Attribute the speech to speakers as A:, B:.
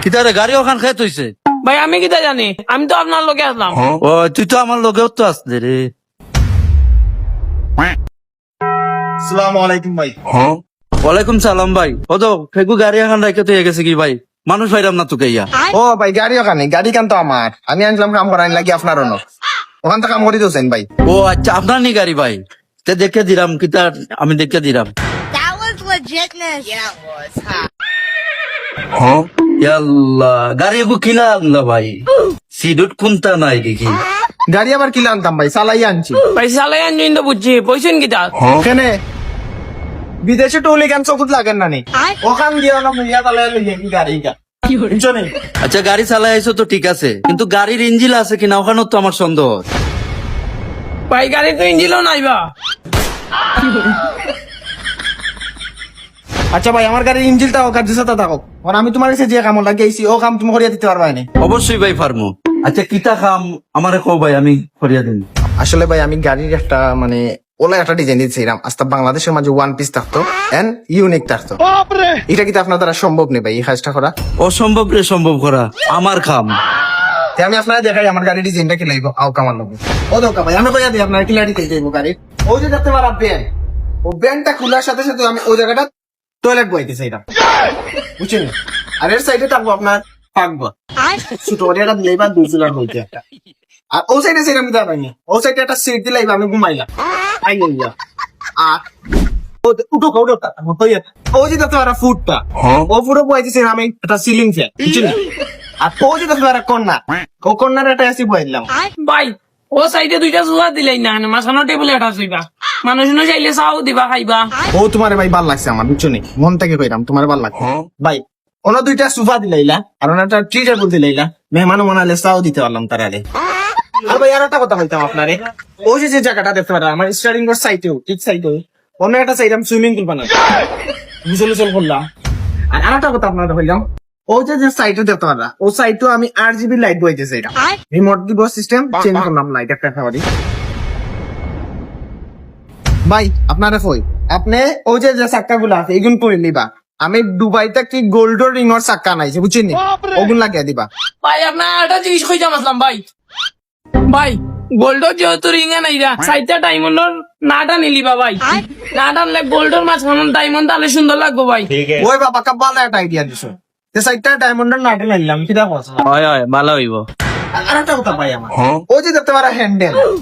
A: কিতারে গাড়ি ওখান খেত হইছে।
B: ভাই আমি কিতা জানি, আমি তো আপনার লোকে আসলাম।
A: ও তুই তো আমার লগেও তো আসলে রে।
C: আসসালামু আলাইকুম ভাই।
A: ওয়ালাইকুম সালাম ভাই। ও তো ফেকু গাড়ি এখন রাখতে হয়ে গেছে কি ভাই, মানুষ ভাইরাম না তোকে ইয়া।
C: ও ভাই গাড়ি ওখানে, গাড়ি কান তো আমার, আমি আনলাম কাম করাই লাগি আপনার অন্য ওখান থেকে কাম করি দিয়েছেন ভাই।
A: ও আচ্ছা আপনার নি গাড়ি ভাই, তে দেখে দিলাম কিতা, আমি দেখে দিলাম।
D: That was legitness. Yeah, it was.
A: ইয়াল্লাহ গাড়ি এগু কিনা আনলা ভাই, সিডুট কোনটা নাই দেখি।
C: গাড়ি আবার কিলে আনতাম ভাই, চালাই আনছি।
B: ভাই চালাই আনছেন তো বুঝছি, পয়সেন কিতা?
C: কেনে বিদেশে টলি গান চকুত লাগেন না নি, ওখান দিয়ে না মুইয়া চালাই লইয়া কি গাড়ি গা বুঝছো নি?
A: আচ্ছা গাড়ি চালাই আইছো তো ঠিক আছে, কিন্তু গাড়ির ইঞ্জিন আছে কিনা ওখানেও তো আমার সন্দেহ।
B: ভাই গাড়ি তো ইঞ্জিনও নাইবা।
C: আচ্ছা ভাই আমার গাড়ির ইঞ্জিনটা ও কাজ সাথে থাকো, কারণ আমি তোমার কাছে যে কাম লাগিয়েছি ও কাম তুমি করিয়া দিতে পারবা না।
A: অবশ্যই ভাই পারমু। আচ্ছা কিতা খাম আমারে কও ভাই, আমি করিয়া দিন।
C: আসলে ভাই আমি গাড়ির একটা মানে ওলা একটা ডিজাইন দিয়েছিলাম, আস্তা বাংলাদেশের মাঝে ওয়ান পিস থাকতো এন্ড ইউনিক থাকতো। এটা কিন্তু আপনার দ্বারা সম্ভব নেই ভাই এই কাজটা করা।
A: অসম্ভব রে সম্ভব করা আমার খাম।
C: তাই আমি আপনারা দেখাই আমার গাড়ির ডিজাইনটা কি লাগবে আও কামার লোক। ও দোকা ভাই আমি কইয়া দিই আপনার ক্লিয়ারিটি দিয়ে দেবো গাড়ির। ও যে দেখতে পারা ব্যান, ও ব্যানটা খোলার সাথে সাথে আমি ওই জায়গাটা টয়লেট বইতেছি এটা বুঝছেন। আর এর সাইডে থাকবো আপনার পাকবো ছোট ওটা দিলেই বা দুজলার হইতে একটা। আর ও সাইডে সেটা আমি দাঁড়াইনি, ও সাইডে একটা সিট দিলেই আমি ঘুমাইলাম আই লইয়া। আর উঠো উঠো ও যে দেখতে পারা ফুটটা, ও ফুটো বইতেছি আমি একটা সিলিং ফ্যান বুঝছেন। আর ও যে দেখতে পারা কন্যা, ও কন্যার একটা এসি বই দিলাম।
B: ভাই ও সাইডে দুইটা জুয়া দিলাই না, মাঝখানো টেবিলে এটা শুইবা, মানুষ নো চাইলে চাও দিবা খাইবা।
C: ও তোমার ভাই ভাল লাগছে আমার বুঝছো নি, মন থেকে কইরাম তোমার ভাল লাগছে ভাই। অন্য দুইটা সোফা দিলাইলা আর একটা ট্রি টেবিল দিলাইলা, মেহমান মনালে চাও দিতে পারলাম তার আগে। আর ভাই আর একটা কথা বলতাম আপনারে, ও যে জায়গাটা দেখতে পারা আমার স্টার্টিং এর সাইডেও ঠিক সাইডেও অন্য একটা সাইড আমি সুইমিং পুল বানাই গুছল করলাম। আর আরেকটা কথা আপনারা বললাম, ও যে সাইডে দেখতে পারা ও সাইডেও আমি RGB লাইট বইতেছে, এটা রিমোট দিব সিস্টেম চেঞ্জ করলাম লাইট একটা ফেভারি। ভাই আপনারা কই আপনি ও যে চাক্কা গুলো আছে এগুন পরে নিবা, আমি দুবাইতে কি গোল্ডের রিং এর চাক্কা নাইছে বুঝছেন নি, ওগুন লাগিয়ে দিবা।
B: ভাই আপনার একটা জিনিস কইতাম আসলাম ভাই, ভাই গোল্ডর যেহেতু রিং এ নাইরা সাইডটা ডায়মন্ডর নাটা নিলিবা ভাই, নাটা আনলে গোল্ডর মাঝখানে ডায়মন্ড তাহলে সুন্দর লাগবে ভাই।
C: ওই বাবা কা ভালো একটা আইডিয়া দিছো, যে সাইডটা ডায়মন্ডের নাটে লাইলাম কিটা কথা।
A: হয় হয় ভালো হইব।
C: আর একটা কথা ভাই আমার ও যে দেখতে পারা হ্যান্ডেল,